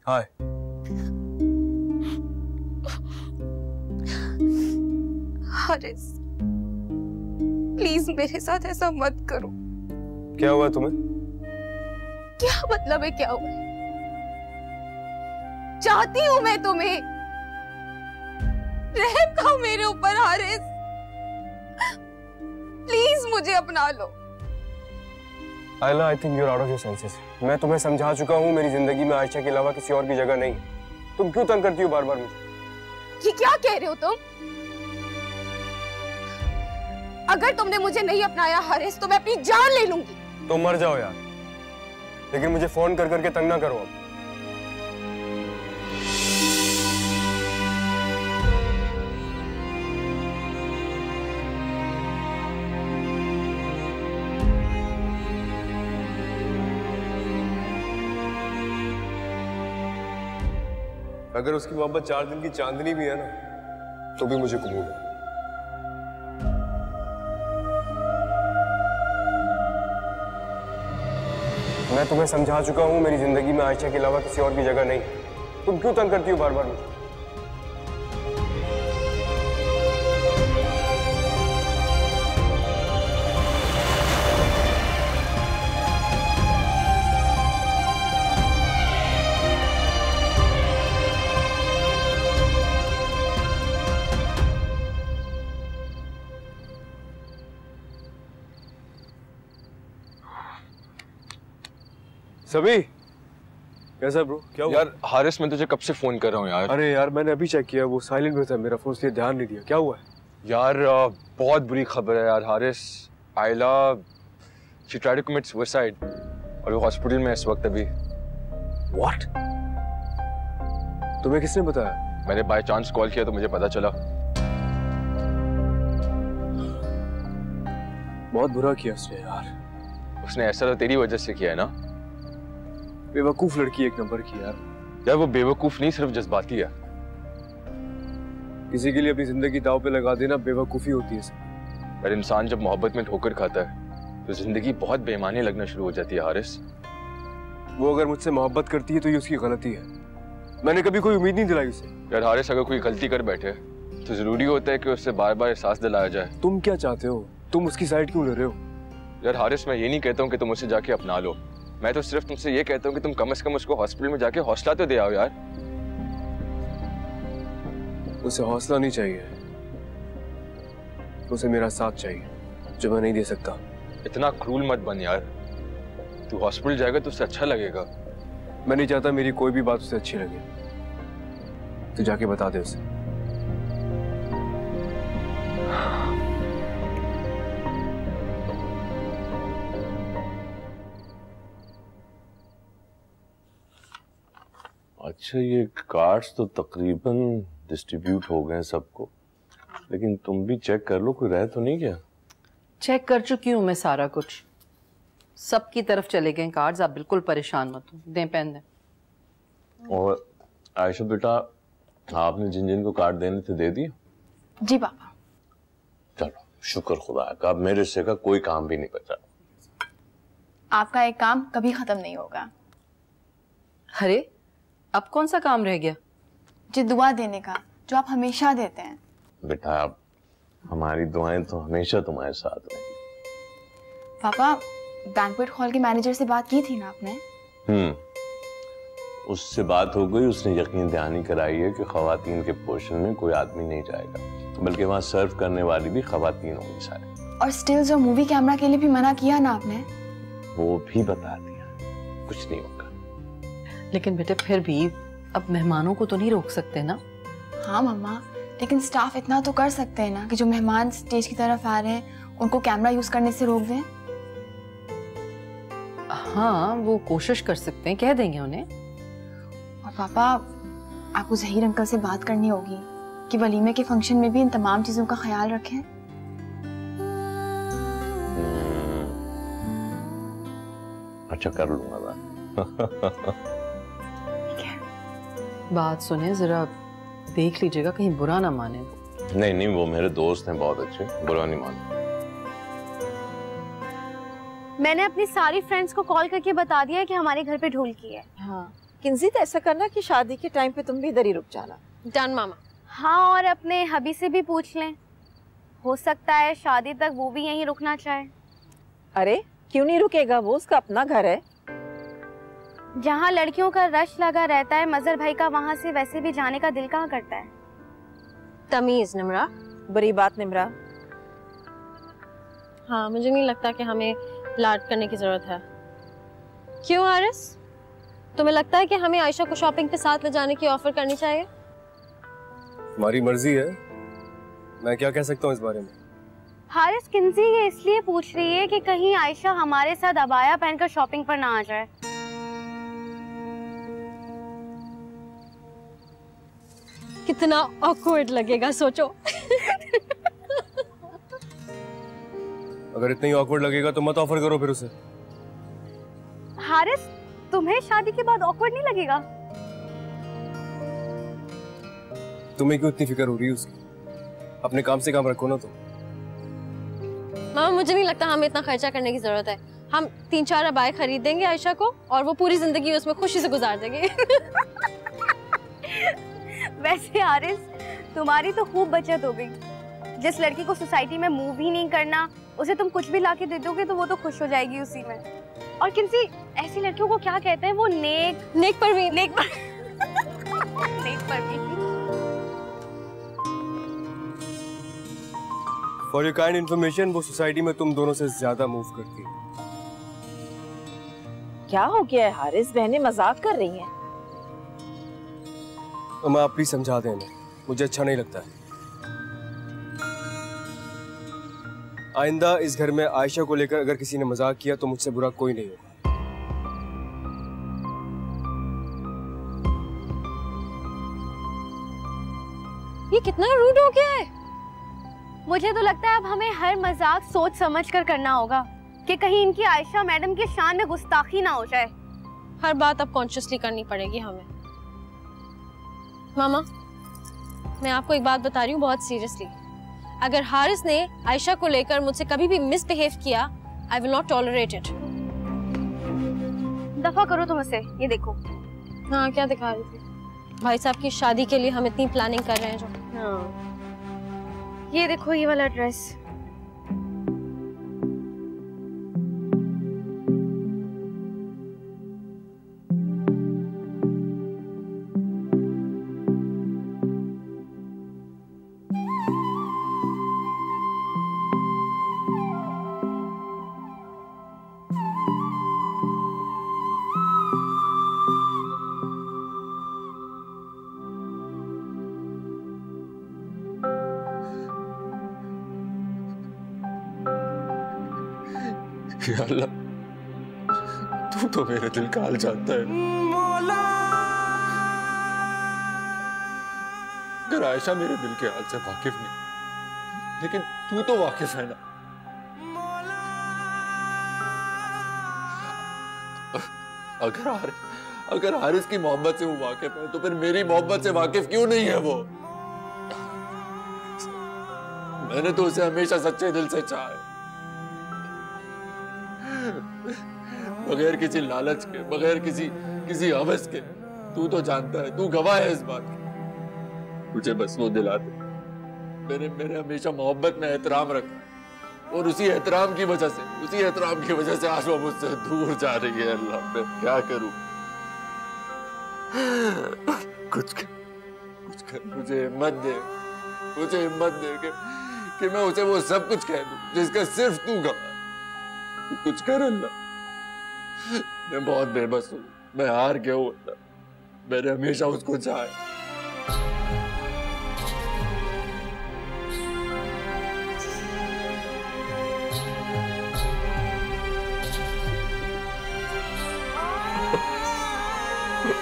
हाय। Haris, please मेरे साथ ऐसा मत करो। क्या हुआ तुम्हें? क्या मतलब है क्या हुआ? चाहती हूं मैं तुम्हें, रहम खाओ मेरे ऊपर हारिस, प्लीज मुझे अपना लो। Ayla, I think you are out of your senses. मैं तुम्हें समझा चुका हूँ, मेरी जिंदगी में आयशा के अलावा किसी और की जगह नहीं। तुम क्यों तंग करती हो बार बार मुझे? ये क्या कह रहे हो तुम? अगर तुमने मुझे नहीं अपनाया हारिस, तो मैं अपनी जान ले लूंगी। तुम मर जाओ यार, लेकिन मुझे फोन कर करके तंग ना करो अब। अगर उसकी मोहब्बत 4 दिन की चांदनी भी है ना, तो भी मुझे कबूल है। मैं तुम्हें समझा चुका हूं, मेरी जिंदगी में आयशा के अलावा किसी और की जगह नहीं। तुम क्यों तंग करती हो बार बार मुझे? सभी कैसा ब्रो? क्या हुआ? यार हारिस, मैं तुझे कब से फोन कर रहा हूँ यार। अरे यार, मैंने अभी चेक किया, वो साइलेंट में था मेरा फोन, इसलिए ध्यान नहीं दिया। क्या हुआ है? यार बहुत बुरी खबर है यार Haris. Ayla she tried to commit suicide और वो हॉस्पिटल में इस वक्त अभी। व्हाट? तुम्हें किसने बताया? मैंने बाय चांस कॉल किया तो मुझे पता चला। बहुत बुरा किया उसने यार। उसने ऐसा तो तेरी वजह से किया है ना। बेवकूफ लड़की एक नंबर की यार। यार वो बेवकूफ नहीं, सिर्फ जज्बाती है। किसी के लिए अपनी जिंदगी दांव पे लगा देना बेवकूफी होती है सर। यार इंसान जब मोहब्बत में ठोकर खाता है तो जिंदगी बहुत बेईमानी लगना शुरू हो जाती है हारिस। वो अगर मुझसे मोहब्बत करती है तो ये उसकी गलती है। मैंने कभी कोई उम्मीद नहीं दिलाई उसे। यार हारिस, अगर कोई गलती कर बैठे तो जरूरी होता है कि उससे बार बार एहसास दिलाया जाए। तुम क्या चाहते हो? तुम उसकी साइड क्यों ले रहे हो? यार हारिस, मैं ये नहीं कहता हूँ कि तुम उसे जाके अपना लो। मैं तो सिर्फ तुमसे ये कहता हूँ कि तुम कम से कम उसको हॉस्पिटल में जाके हौसला तो दे आओ यार। उसे हौसला नहीं चाहिए, उसे मेरा साथ चाहिए, जो मैं नहीं दे सकता। इतना क्रूल मत बन यार। तू हॉस्पिटल जाएगा तो उससे अच्छा लगेगा। मैं नहीं चाहता मेरी कोई भी बात उसे अच्छी लगे। तू जाके बता दे उसे। अच्छा, ये कार्ड्स तो तकरीबन डिस्ट्रीब्यूट हो गए सबको, लेकिन तुम भी चेक कर लो, कोई रह तो नहीं गया? चेक कर चुकी हूँ मैं सारा कुछ, सबकी तरफ चले गए कार्ड्स। आप बिल्कुल परेशान मत हो। दें पेन दें। और आयशा बेटा, आपने जिन जिन को कार्ड देने थे दे दिए? जी पापा। चलो शुक्र खुदा का, अब मेरे से का कोई काम भी नहीं बचा। आपका एक काम कभी खत्म नहीं होगा। अरे अब कौन सा काम रह गया? जी दुआ देने का, जो आप हमेशा देते हैं। बेटा अब हमारी दुआएं तो हमेशा तुम्हारे साथ रहेंगी। पापा, बैंक्वेट हॉल के मैनेजर से बात की थी ना आपने? उससे बात हो गई। उसने यकीन दहानी कराई है कि खवातीन के पोर्शन में कोई आदमी नहीं जाएगा, बल्कि वहाँ सर्व करने वाली भी खवातीन होंगी सारे। और स्टिल्स और मूवी कैमरा के लिए भी मना किया ना आपने? वो भी बता दिया, कुछ नहीं होगा। लेकिन बेटे फिर भी अब मेहमानों को तो नहीं रोक सकते ना। हाँ मम्मा, लेकिन स्टाफ इतना तो कर सकते हैं ना कि जो मेहमान स्टेज की तरफ आ रहे हैं उनको कैमरा यूज करने से रोक दें। हाँ वो कोशिश कर सकते हैं, कह देंगे उन्हें। और पापा, आपको ज़हीर अंकल से बात करनी होगी कि वलीमे के फंक्शन में भी इन तमाम चीजों का ख्याल रखें। अच्छा कर लूंगा बात। बात सुने जरा, देख लीजिएगा कहीं बुरा ना माने। नहीं नहीं, वो मेरे दोस्त हैं बहुत अच्छे, बुरा नहीं मानते। मैंने अपनी सारी फ्रेंड्स को कॉल करके बता दिया है कि हमारे घर पे ढोलकी है। हाँ, किंजी तो ऐसा करना कि शादी के टाइम पे तुम भी इधर ही रुक जाना। डन मामा। हाँ, और अपने हबी से भी पूछ लें, हो सकता है शादी तक वो भी यहीं रुकना चाहे। अरे क्यों नहीं रुकेगा, वो उसका अपना घर है। जहाँ लड़कियों का रश लगा रहता है मजहर भाई का, वहाँ से वैसे भी जाने का दिल कहाँ करता है। तमीज निमरा। बुरी बात निमरा। हाँ, मुझे नहीं लगता कि हमें लाड करने की जरूरत है। क्यों हारिस, तुम्हें लगता है कि हमें आयशा को शॉपिंग पे साथ ले जाने की ऑफर करनी चाहिए? तुम्हारी मर्जी है, मैं क्या कह सकता हूँ इस बारे में। हारिस, किंजी ये इसलिए पूछ रही है कि कहीं आयशा हमारे साथ अबाया पहनकर शॉपिंग पर ना आ जाए। कितना ऑकवर्ड लगेगा सोचो। अगर इतना ही ऑकवर्ड लगेगा तो मत ऑफर करो फिर उसे। हारिस, तुम्हें शादी के बाद ऑकवर्ड नहीं लगेगा? तुम्हें क्यों इतनी फिक्र हो रही है उसकी? अपने काम से काम रखो ना तुम। मामा, मुझे नहीं लगता हमें इतना खर्चा करने की जरूरत है। हम 3-4 अबाए खरीद देंगे आयशा को और वो पूरी जिंदगी उसमें खुशी से गुजार देंगे। वैसे हारिस, तुम्हारी तो खूब बचत हो गई। जिस लड़की को सोसाइटी में मूव ही नहीं करना, उसे तुम कुछ भी लाके दे दोगे तो वो तो खुश हो जाएगी उसी में। और किंसी, ऐसी लड़कियों को क्या कहते हैं, वो नेक Parveen. For your kind information, वो सोसाइटी में तुम दोनों से ज्यादा मूव करती है। क्या हो गया है हारिस, बहनें मजाक कर रही हैं। तो आप प्लीज समझा दें इन्हें, मुझे अच्छा नहीं लगता है। आइंदा इस घर में आयशा को लेकर अगर किसी ने मजाक किया तो मुझसे बुरा कोई नहीं होगा। ये कितना रूड हो गया है। मुझे तो लगता है अब हमें हर मजाक सोच समझ कर करना होगा कि कहीं इनकी आयशा मैडम की शान में गुस्ताखी ना हो जाए। हर बात अब कॉन्शियसली करनी पड़ेगी हमें। मामा, मैं आपको एक बात बता रही हूँ बहुत सीरियसली। अगर हारिस ने आयशा को लेकर मुझसे कभी भी मिसबिहेव किया, I will not tolerate it. दफा करो तुम उसे। ये देखो। हाँ, क्या दिखा रही थी? भाई साहब की शादी के लिए हम इतनी प्लानिंग कर रहे हैं जो। हाँ, ये देखो, ये वाला ड्रेस। या अल्लाह, तू तो मेरे दिल का हाल जानता है। अगर आयशा मेरे दिल के हाल से वाकिफ नहीं, लेकिन तू तो वाकिफ है ना। अगर हारिस की मोहब्बत से वो वाकिफ है तो फिर मेरी मोहब्बत से वाकिफ क्यों नहीं है वो? मैंने तो उसे हमेशा सच्चे दिल से चाहा है, बगैर किसी लालच के, बगैर किसी हवस के। तू तो जानता है, तू गवाह है इस बात की। मुझे बस वो दिला दे। मैंने हमेशा मोहब्बत में एहतराम रखा और उसी एहतराम की वजह से आज वो मुझसे दूर जा रही है। अल्लाह, मैं क्या करूं? कुछ कर, मुझे हिम्मत दे कि मैं उसे वो सब कुछ कह दूं जिसका सिर्फ तू गवाह। कुछ कर अल्लाह, मैं बहुत बेबस हूँ, मैं हार गया हूँ अल्लाह। मैंने हमेशा उसको चाहा।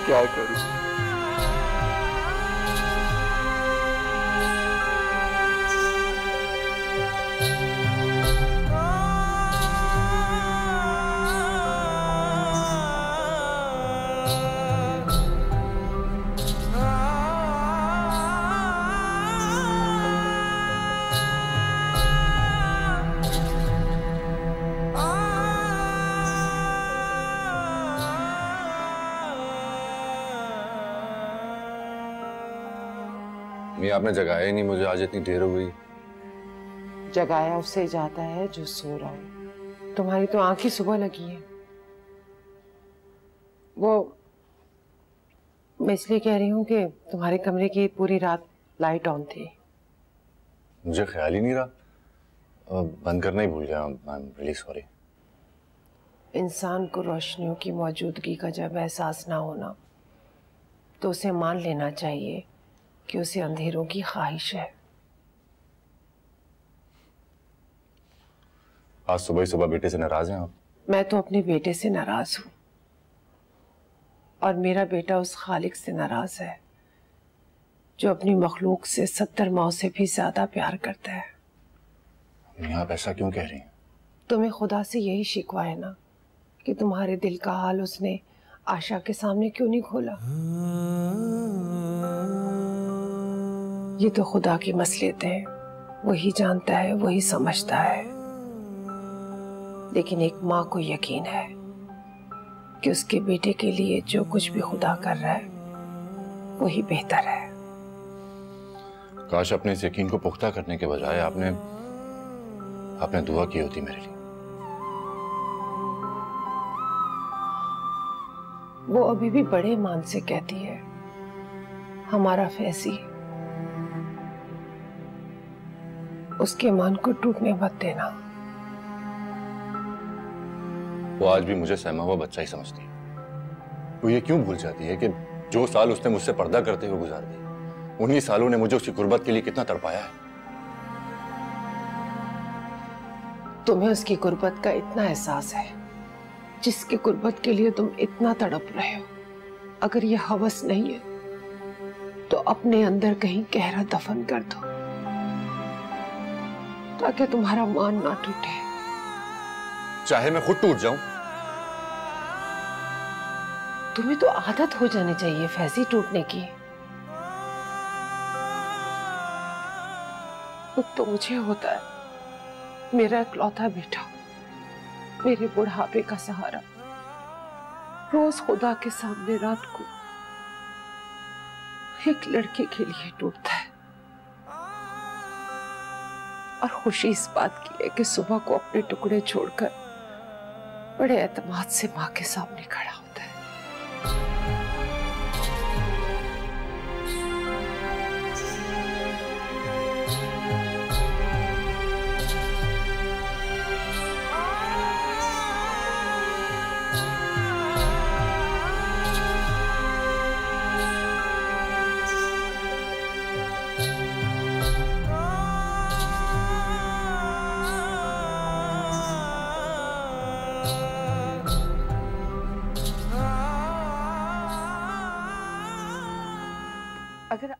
क्या करूं? आपने जगाया ही नहीं मुझे, आज इतनी देर हो गई। जगाया उससे जाता है जो सो रहा हो। तुम्हारी तो आंख ही सुबह लगी है। वो मैं इसलिए कह रही हूँ कि तुम्हारे कमरे की पूरी रात लाइट ऑन थी। मुझे ख्याल ही नहीं रहा, बंद करना ही भूल गया। I am really sorry. इंसान को रोशनियों की मौजूदगी का जब एहसास ना होना तो उसे मान लेना चाहिए कि उसे अंधेरों की ख्वाहिश है। आज सुबह ही सुबह बेटे से नाराज हैं आप? मैं तो अपने बेटे से नाराज हूँ और मेरा बेटा उस खालिक से नाराज है जो अपनी मखलूक से 70 माओं से भी ज्यादा प्यार करता है। आप ऐसा क्यों कह रही हैं? तुम्हें खुदा से यही शिकवा है ना कि तुम्हारे दिल का हाल उसने आशा के सामने क्यों नहीं खोला। ये तो खुदा की मसलियत है, वही जानता है, वही समझता है। लेकिन एक माँ को यकीन है कि उसके बेटे के लिए जो कुछ भी खुदा कर रहा है वही बेहतर है। काश अपने इस यकीन को पुख्ता करने के बजाय आपने दुआ की होती मेरे लिए। वो अभी भी बड़े मान से कहती है, हमारा फैजी, उसके मान को टूटने मत देना। वो आज भी मुझे सहमा हुआ बच्चा ही समझती है। वो ये क्यों भूल जाती है कि जो साल उसने मुझसे पर्दा करते हुए गुजार दिए, उन्हीं सालों ने मुझे उसकी गुर्बत के लिए कितना तड़पाया है। तुम्हें उसकी गुर्बत का इतना एहसास है जिसकी गुर्बत के लिए तुम इतना तड़प रहे हो। अगर ये हवस नहीं है तो अपने अंदर कहीं गहरा दफन कर दो ताकि तुम्हारा मान ना टूटे। चाहे मैं खुद टूट जाऊं। तुम्हें तो आदत हो जानी चाहिए फैजी टूटने की। तो मुझे होता है, मेरा इकलौता बेटा, मेरे बुढ़ापे का सहारा, रोज खुदा के सामने रात को एक लड़के के लिए टूटता है। और खुशी इस बात की है कि सुबह को अपने टुकड़े छोड़कर बड़े एतमाद से माँ के सामने खड़ा होता है। अगर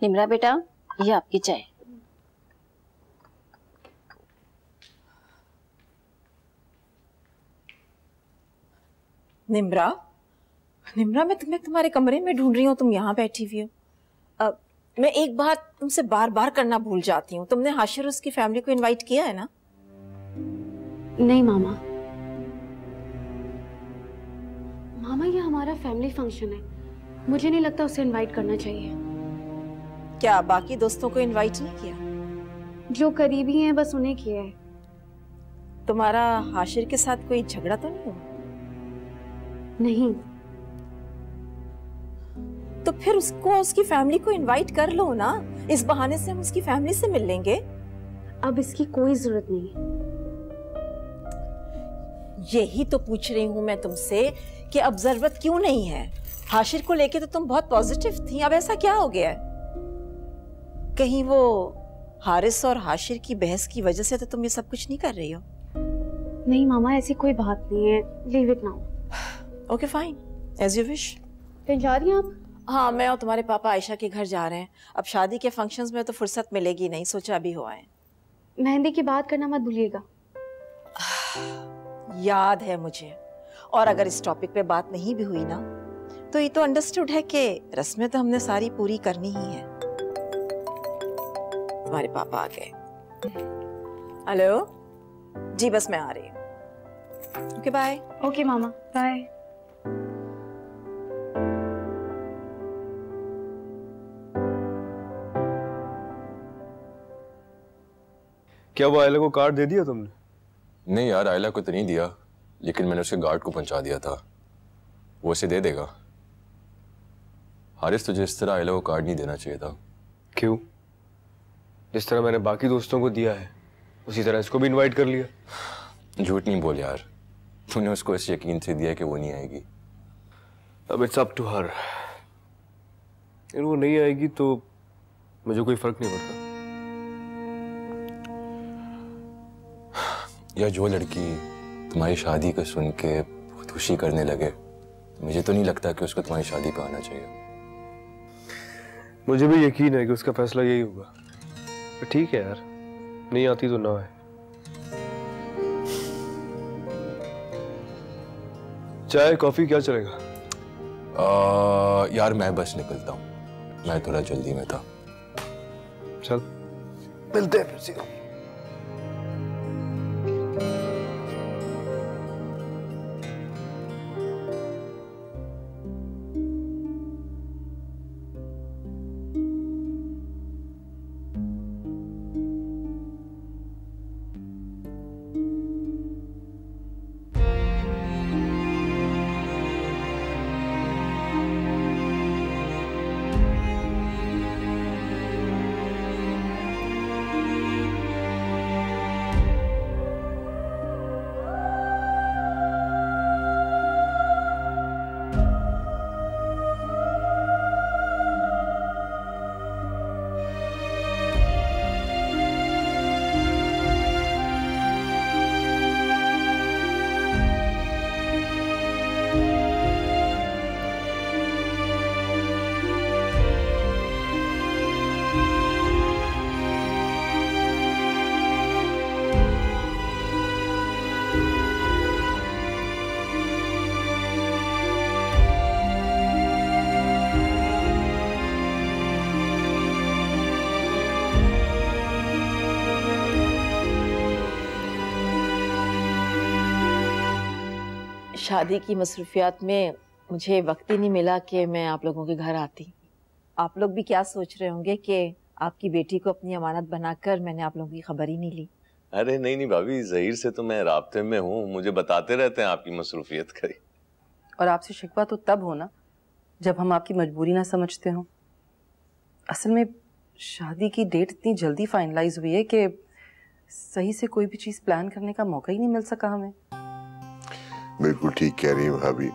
निम्रा बेटा, ये आपकी चाय। निम्रा, निम्रा, मैं तुम्हें तुम्हारे कमरे में ढूंढ रही हूँ, तुम यहाँ बैठी हुई हो। मैं एक बात तुमसे बार बार करना भूल जाती हूँ। तुमने हाशिर उसकी फैमिली को इनवाइट किया है ना? नहीं मामा, मामा ये हमारा फैमिली फंक्शन है, मुझे नहीं लगता उसे इनवाइट करना चाहिए। क्या बाकी दोस्तों को इनवाइट नहीं किया? जो करीबी हैं बस उन्हें किया है। तुम्हारा हाशिर के साथ कोई झगड़ा तो नहीं हुआ? नहीं। तो फिर उसको, उसकी फैमिली को इनवाइट कर लो ना, इस बहाने से हम उसकी फैमिली से मिल लेंगे। अब इसकी कोई जरूरत नहीं है। यही तो पूछ रही हूँ मैं तुमसे कि अब जरूरत क्यों नहीं है? हाशिर को लेके तो तुम बहुत पॉजिटिव थी, अब ऐसा क्या हो गया है? कहीं वो हारिस और हाशिर की बहस की वजह से तो तुम ये सब कुछ नहीं कर रही हो? नहीं मामा, ऐसी कोई बात नहीं है, leave it now. Okay fine, as you wish. फिर जा रही हैं आप? हाँ, मैं और तुम्हारे पापा आयशा के घर जा रहे हैं। अब शादी के फंक्शंस में तो फुर्सत मिलेगी नहीं, सोचा अभी हो आए। मेहंदी की बात करना मत भूलिएगा। याद है मुझे। और अगर इस टॉपिक पे बात नहीं भी हुई ना, तो ये तो अंडरस्टूड है कि रस्में तो हमने सारी पूरी करनी ही है। तुम्हारे पापा आ गए। हेलो जी बस मैं आ रही हूँ। Okay bye. ओके मामा, बाय। क्या वो आयला को कार्ड दे दिया तुमने? नहीं यार, आयला को तो नहीं दिया, लेकिन मैंने उसके गार्ड को पहुंचा दिया था, वो इसे दे देगा। हारिस, तुझे इस तरह आयला को कार्ड नहीं देना चाहिए था। क्यों? जिस तरह मैंने बाकी दोस्तों को दिया है उसी तरह इसको भी इनवाइट कर लिया। झूठ नहीं बोल यार, तूने उसको इस यकीन से दिया कि वो नहीं आएगी। अब इट्स अप टू हर। वो नहीं आएगी तो मुझे कोई फर्क नहीं पड़ता। या जो लड़की तुम्हारी शादी को सुन के खुदकुशी करने लगे, मुझे तो नहीं लगता कि उसको तुम्हारी शादी पे आना चाहिए। मुझे भी यकीन है कि उसका फैसला यही होगा। पर ठीक है यार, नहीं आती तो ना आए। चाय कॉफी क्या चलेगा? यार मैं बस निकलता हूँ, मैं थोड़ा जल्दी में था। चल मिलते हैं फिर से। शादी की मसरूफियात में मुझे वक्त ही नहीं मिला कि मैं आप लोगों के घर आती। आप लोग भी क्या सोच रहे होंगे कि आपकी बेटी को अपनी अमानत बनाकर मैंने आप लोगों की खबर ही नहीं ली। अरे नहीं नहीं भाभी, ज़हीर से तो मैं राब्ते में हूँ, मुझे बताते रहते हैं आपकी मसरूफियत करी। और आपसे शिकवा तो तब हो ना जब हम आपकी मजबूरी ना समझते हो। असल में शादी की डेट इतनी जल्दी फाइनलाइज हुई है कि सही से कोई भी चीज़ प्लान करने का मौका ही नहीं मिल सका हमें। बिल्कुल ठीक कह रही है भाभी,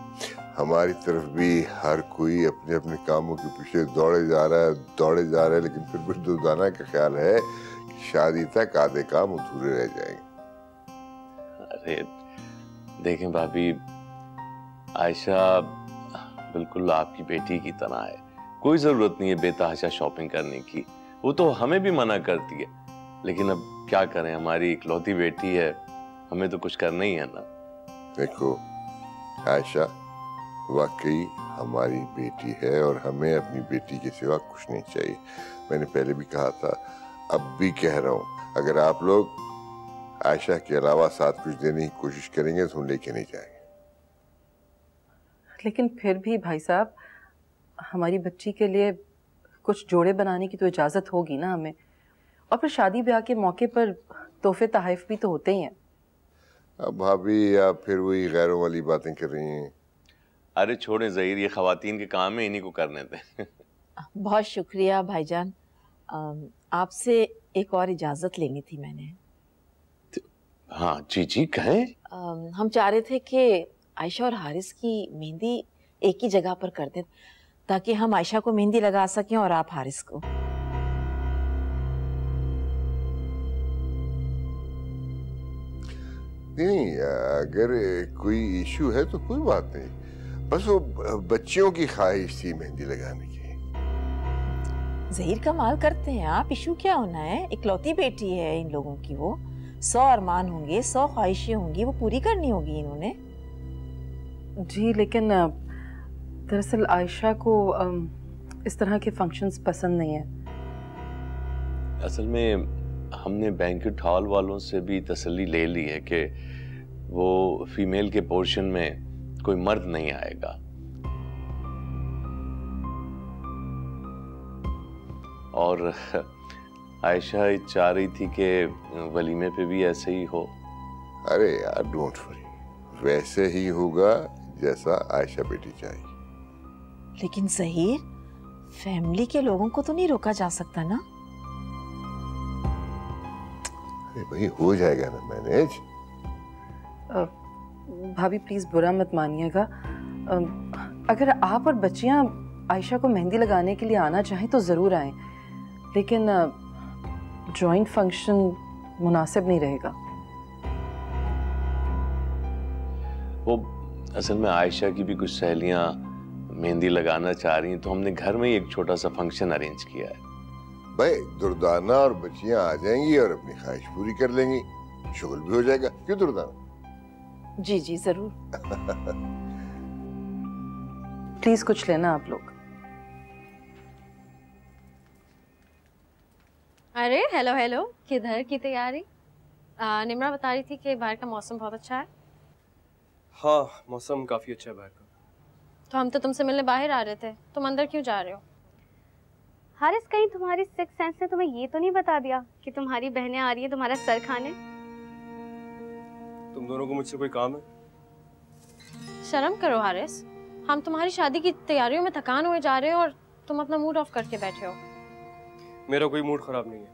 हमारी तरफ भी हर कोई अपने अपने कामों के पीछे दौड़े जा रहा है, लेकिन फिर भी दुर्दाना का ख्याल है कि शादी तक आधे काम अधूरे रह जाएंगे। अरे देखें भाभी, आयशा बिल्कुल आपकी बेटी की तरह है, कोई जरूरत नहीं है बेतहाशा शॉपिंग करने की। वो तो हमें भी मना करती है, लेकिन अब क्या करें, हमारी इकलौती बेटी है, हमें तो कुछ करना ही है ना। देखो आयशा वाकई हमारी बेटी है और हमें अपनी बेटी के सिवा कुछ नहीं चाहिए। मैंने पहले भी कहा था, अब भी कह रहा हूँ, अगर आप लोग आयशा के अलावा साथ कुछ देने की कोशिश करेंगे तो हम लेके नहीं जाएंगे। लेकिन फिर भी भाई साहब, हमारी बच्ची के लिए कुछ जोड़े बनाने की तो इजाज़त होगी ना हमें। और फिर शादी ब्याह के मौके पर तोहफे तहफ़ भी तो होते ही हैं। अब भाभी आप फिर वही गैरों वाली बातें कर रही हैं। अरे छोड़ें ज़हीर, ये ख़वातीन के काम है, इन्हीं को करने दें। बहुत शुक्रिया भाईजान, आपसे एक और इजाज़त लेनी थी मैंने। हाँ जी जी कहें। हम चाह रहे थे कि आयशा और हारिस की मेहंदी एक ही जगह पर कर दें, ताकि हम आयशा को मेहंदी लगा सकें और आप हारिस को। नहीं, अगर कोई इशू है तो कोई बात नहीं, बस वो बच्चियों की ख्वाहिश थी मेहंदी लगाने की। ज़हीर कमाल करते हैं आप, इशू क्या होना है, इकलौती बेटी है इन लोगों की, वो 100 अरमान होंगे, 100 ख्वाहिशें होंगी, वो पूरी करनी होगी इन्होंने। जी लेकिन दरअसल आयशा को इस तरह के फंक्शंस पसंद नहीं है। असल में हमने बैंक्वेट हॉल वालों से भी तसल्ली ले ली है कि वो फीमेल के पोर्शन में कोई मर्द नहीं आएगा। और आयशा चाह रही थी कि वलीमे पे भी ऐसे ही हो। अरे यार डोंट वरी, वैसे ही होगा जैसा आयशा बेटी चाहिए। लेकिन ज़हीर, फैमिली के लोगों को तो नहीं रोका जा सकता ना? अरे भाई हो जाएगा ना मैनेज। भाभी प्लीज बुरा मत मानिएगा, अगर आप और बच्चियां आयशा को मेहंदी लगाने के लिए आना चाहें तो जरूर आएं, लेकिन जॉइंट फंक्शन मुनासिब नहीं रहेगा। वो असल में आयशा की भी कुछ सहेलियां मेहंदी लगाना चाह रही हैं, तो हमने घर में ही एक छोटा सा फंक्शन अरेंज किया है। भाई दुर्दाना और बच्चियां आ जाएंगी और अपनी ख्वाहिश पूरी कर लेंगी, शुगल भी हो जाएगा। क्यों दुर्दाना? जी जी जरूर। प्लीज कुछ लेना आप लोग। अरे हेलो हेलो, किधर की तैयारी? निम्रा बता रही थी कि बाहर का मौसम बहुत अच्छा है। हाँ, मौसम काफी अच्छा है बाहर का। तो हम तो तुमसे मिलने बाहर आ रहे थे, तुम अंदर क्यों जा रहे हो? हारिस, कहीं तुम्हारी सिक्स सेंस ने तुम्हें ये तो नहीं बता दिया कि तुम्हारी बहनें आ रही है तुम्हारा सर खाने? तुम दोनों को मुझसे कोई काम है? शर्म करो हारिस, हम तुम्हारी शादी की तैयारियों में थकान हुए जा रहे हो और तुम अपना मूड ऑफ करके बैठे हो। मेरा कोई मूड खराब नहीं है,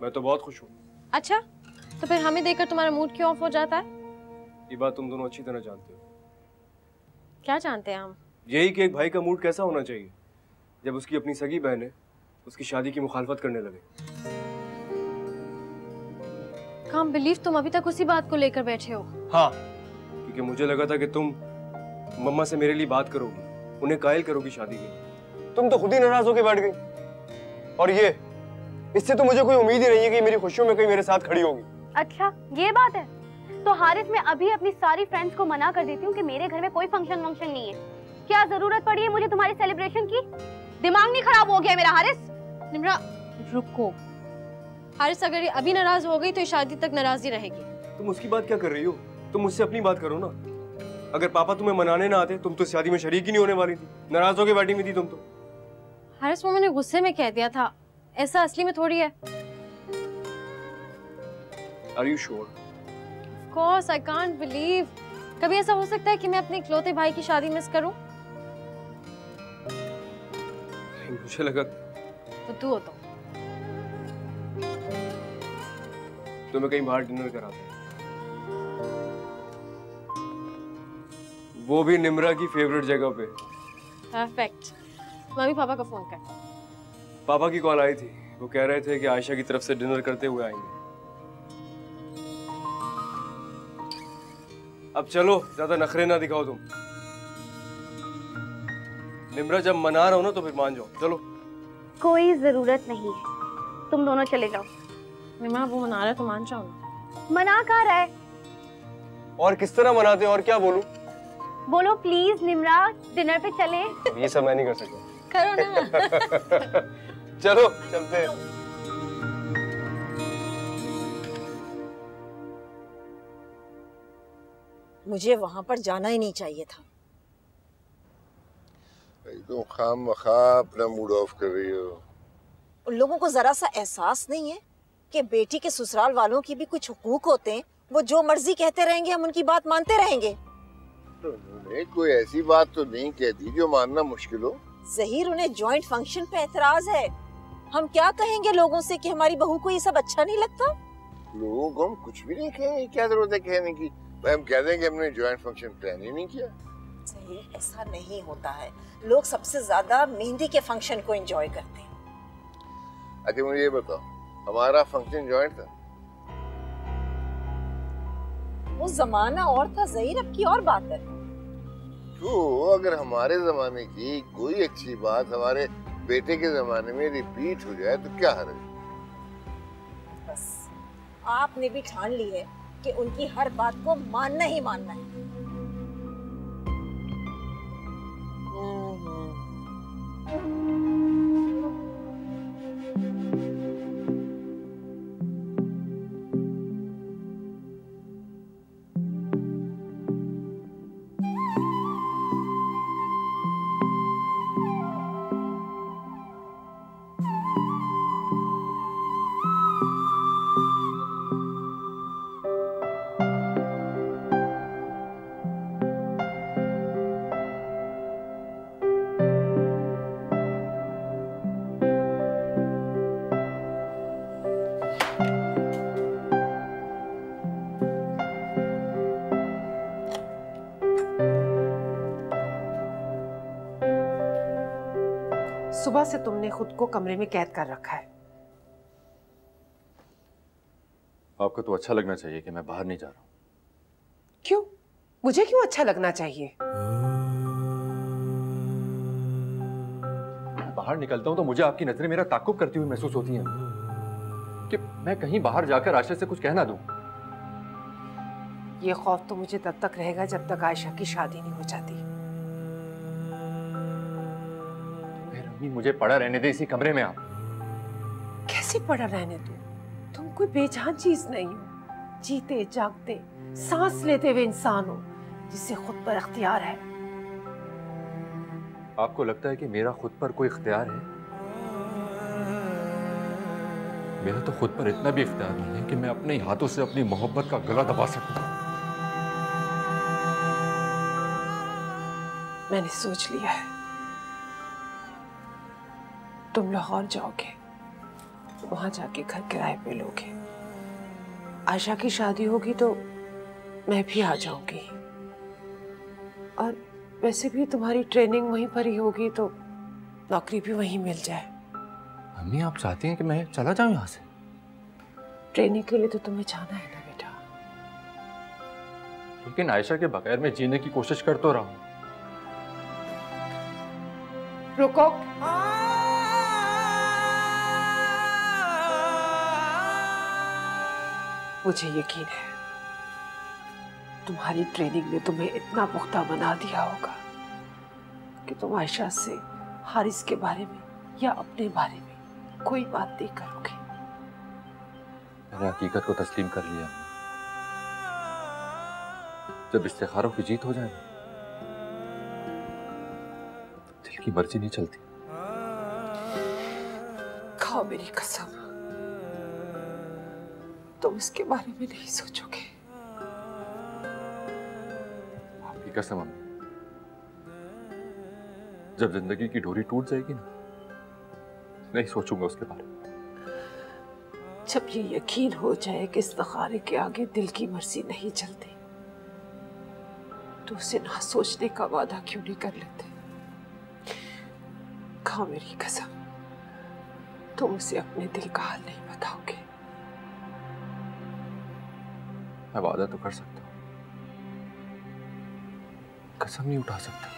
मैं तो बहुत खुश हूँ। अच्छा, तो फिर हमें देखकर तुम्हारा मूड क्यों ऑफ हो जाता है? ये बात तुम दोनों अच्छी तरह जानते हो। क्या जानते हैं हम? यही कि एक भाई का मूड कैसा होना चाहिए जब उसकी अपनी सगी बहनें उसकी शादी की मुखालफत करने लगे। कांट बिलीव तुम अभी तक उसी बात को लेकर बैठे हो। हाँ, क्योंकि मुझे लगा था कि तुम मम्मा से मेरे लिए बात करोगी, उन्हें कायल करोगी शादी के। तुम तो खुद ही नाराज होकर बैठ गई, और ये इससे तो मुझे कोई उम्मीद ही नहीं है कि मेरी खुशियों में कहीं मेरे साथ खड़ी होगी। अच्छा ये बात है, तो हारिस मैं अभी अपनी सारी फ्रेंड्स को मना कर देती हूँ कि मेरे घर में कोई फंक्शन नहीं है। क्या जरूरत पड़ी है मुझे तुम्हारी सेलिब्रेशन की? दिमाग नहीं खराब हो गया मेरा हारिस? निम्रा रुको, हारिस अगर ये अभी नाराज हो गई तो ये शादी तक नाराज ही रहेगी। तुम उसकी बात क्या कर रही हो? तुम मुझसे अपनी बात करो ना। अगर पापा तुम्हें मनाने ना आते तुम तो शादी में शरीक ही नहीं होने वाली थी, नाराज होकर बैठी हुई थी तुम तो। हारिस वो मैंने गुस्से में कह दिया था, ऐसा असली में थोड़ी है। Are you sure? Of course, I can't believe। कभी ऐसा हो सकता है कि मैं अपने इकलौते भाई की शादी मिस करूं? मुझे लगा तो तू हो तो। तुम्हें कहीं बाहर डिनर कराते, वो भी निम्रा की फेवरेट जगह पे। परफेक्ट। मम्मी पापा को फोन कर। पापा की कॉल आई थी, वो कह रहे थे कि आयशा की तरफ से डिनर करते हुए आएंगे। अब चलो, ज्यादा नखरे ना दिखाओ तुम। निम्रा जब मना रहा हो ना तो फिर मान जाओ। चलो। कोई जरूरत नहीं है, तुम दोनों चले जाओ। निम्रा वो मना रहा है तो मान जाओ ना। मना कहाँ रहा है? और किस तरह मनाते हैं और क्या बोलूं? बोलो प्लीज निम्रा, डिनर पे चले। ये सब मैं नहीं कर सकता। करो ना। चलो चलते हैं। मुझे वहां पर जाना ही नहीं चाहिए था। तुम खामखा अपना मूड ऑफ कर रही हो। उन लोगों को जरा सा एहसास नहीं है कि बेटी के ससुराल वालों की भी कुछ हुकूक होते हैं। वो जो मर्जी कहते रहेंगे, हम उनकी बात मानते रहेंगे। तो उन्होंने कोई ऐसी बात तो नहीं कह दी जो मानना मुश्किल हो। ज़हीर, उन्हें जॉइंट फंक्शन पे एतराज है। हम क्या कहेंगे लोगों से कि हमारी बहू को ये सब अच्छा नहीं लगता? लोगों को हम कुछ भी नहीं कहेंगे, क्या जरूरत है कहने की? हम कह देंगे हमने जॉइंट फंक्शन प्लान ही नहीं किया। ज़हीर, ऐसा नहीं होता है। लोग सबसे ज्यादा मेहंदी के फंक्शन को एंजॉय करते हैं। अच्छा मुझे ये बताओ, हमारा फंक्शन जॉइंट था? वो जमाना और था ज़हीर, अब की और बात है। तो अगर हमारे जमाने की कोई अच्छी बात हमारे बेटे के जमाने में रिपीट हो जाए तो क्या हर्ज? बस आपने भी ठान ली है कि उनकी हर बात को मानना ही मानना है। सुबह से तुमने खुद को कमरे में कैद कर रखा है। आपको तो अच्छा लगना चाहिए कि मैं बाहर नहीं जा रहा हूँ। क्यों? मुझे क्यों अच्छा लगना चाहिए? बाहर निकलता हूँ तो मुझे आपकी नजरें मेरा ताकुब करती हुई महसूस होती हैं कि मैं कहीं बाहर जाकर आयशा से कुछ कह ना दूं। ये खौफ तो मुझे तब तक रहेगा जब तक आयशा की शादी नहीं हो जाती। फिर अम्मी मुझे पड़ा रहने दे इसी कमरे में। आप कैसे पड़ा रहने दो? तुम कोई बेजान चीज नहीं हो, जीते जागते सांस लेते हुए इंसान हो जिसे खुद पर इख्तियार है। आपको लगता है कि मेरा खुद पर कोई इख्तियार है? मेरा तो खुद पर इतना भी इख्तियार नहीं है कि मैं अपने हाथों से अपनी मोहब्बत का गला दबा सकूं। मैंने सोच लिया है, तुम लाहौर जाओगे, वहां जाके घर किराए पे लोगे। आयशा की शादी होगी तो मैं भी आ जाऊंगी, और वैसे भी तुम्हारी ट्रेनिंग वहीं पर ही होगी तो नौकरी भी वहीं मिल जाए। अम्मी आप चाहती हैं कि मैं चला जाऊं यहाँ से? ट्रेनिंग के लिए तो तुम्हें जाना है ना बेटा। लेकिन आयशा के बगैर मैं जीने की कोशिश कर तो रहा हूं। रुको। मुझे यकीन है तुम्हारी ट्रेनिंग ने तुम्हें इतना पुख्ता बना दिया होगा कि तुम आयशा से हारिस के बारे में या अपने बारे में कोई बात नहीं करोगे। मैंने हकीकत को तस्लीम कर लिया। जब इस्तिखारों की जीत हो जाए दिल की मर्जी नहीं चलती। खाओ मेरी कसम, तुम इसके बारे में नहीं सोचोगे। आपकी कसम अम्मी, जब जिंदगी की डोरी टूट जाएगी ना, नहीं सोचूंगा उसके बारे में। जब ये यकीन हो जाए कि इस्तिखारे के आगे दिल की मर्जी नहीं चलती तो उसे ना सोचने का वादा क्यों नहीं कर लेते? खाओ मेरी कसम, तुम उसे अपने दिल का हाल नहीं बताओगे। मैं वादा तो कर सकता हूं, कसम नहीं उठा सकता।